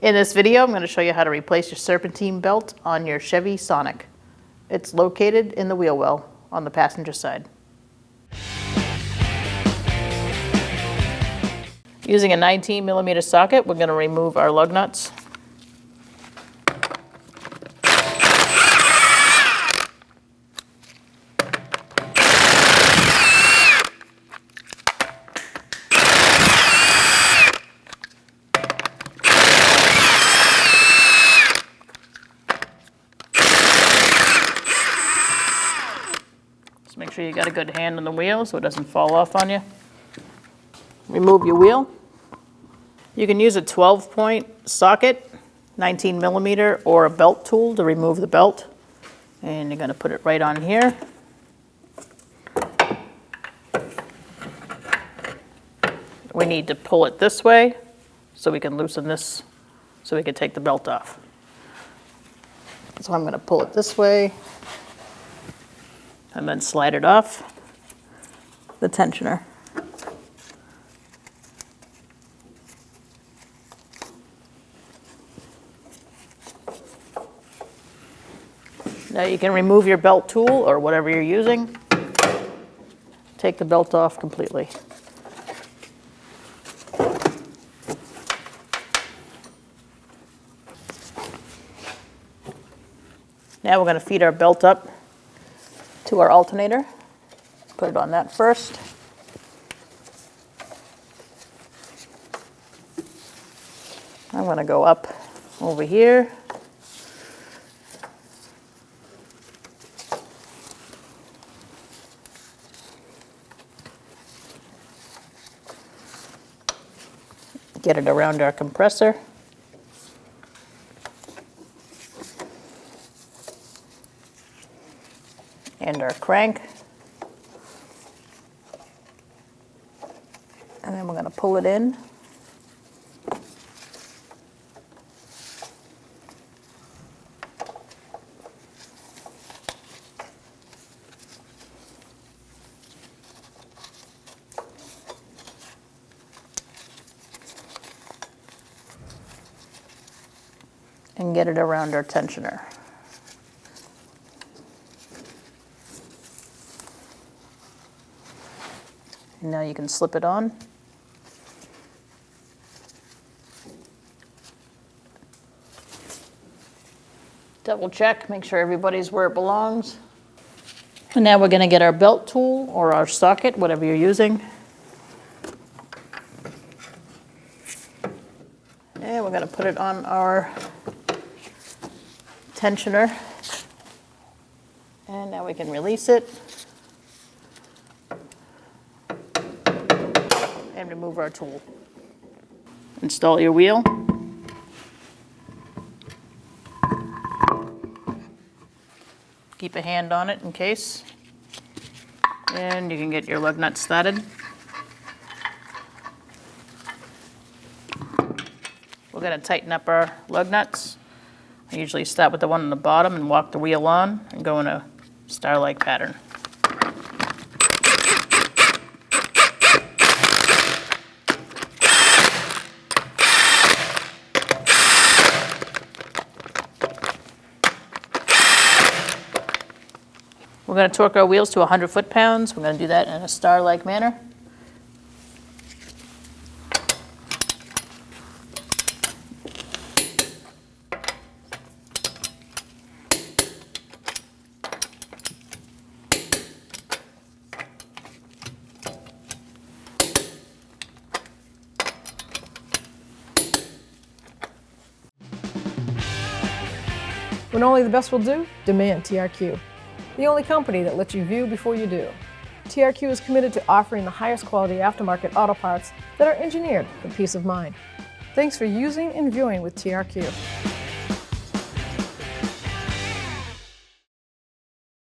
In this video, I'm going to show you how to replace your serpentine belt on your Chevy Sonic. It's located in the wheel well on the passenger side. Using a 19mm socket, we're going to remove our lug nuts. Make sure you got a good hand on the wheel so it doesn't fall off on you. Remove your wheel. You can use a 12-point socket, 19mm, or a belt tool to remove the belt. And you're going to put it right on here. We need to pull it this way so we can loosen this so we can take the belt off. So I'm going to pull it this way and then slide it off the tensioner. Now you can remove your belt tool or whatever you're using. Take the belt off completely. Now we're going to feed our belt up to our alternator. Put it on that first. I'm going to go up over here. Get it around our compressor. And our crank. And then we're going to pull it in. And get it around our tensioner. And now you can slip it on. Double check, make sure everybody's where it belongs. And now we're going to get our belt tool or our socket, whatever you're using. And we're going to put it on our tensioner. And now we can release it. And remove our tool. Install your wheel. Keep a hand on it in case. And you can get your lug nut started. We're going to tighten up our lug nuts. I usually start with the one on the bottom and walk the wheel on and go in a star-like pattern. We're going to torque our wheels to 100 foot-pounds. We're going to do that in a star-like manner. When only the best will do, demand TRQ. The only company that lets you view before you do. TRQ is committed to offering the highest quality aftermarket auto parts that are engineered for peace of mind. Thanks for using and viewing with TRQ.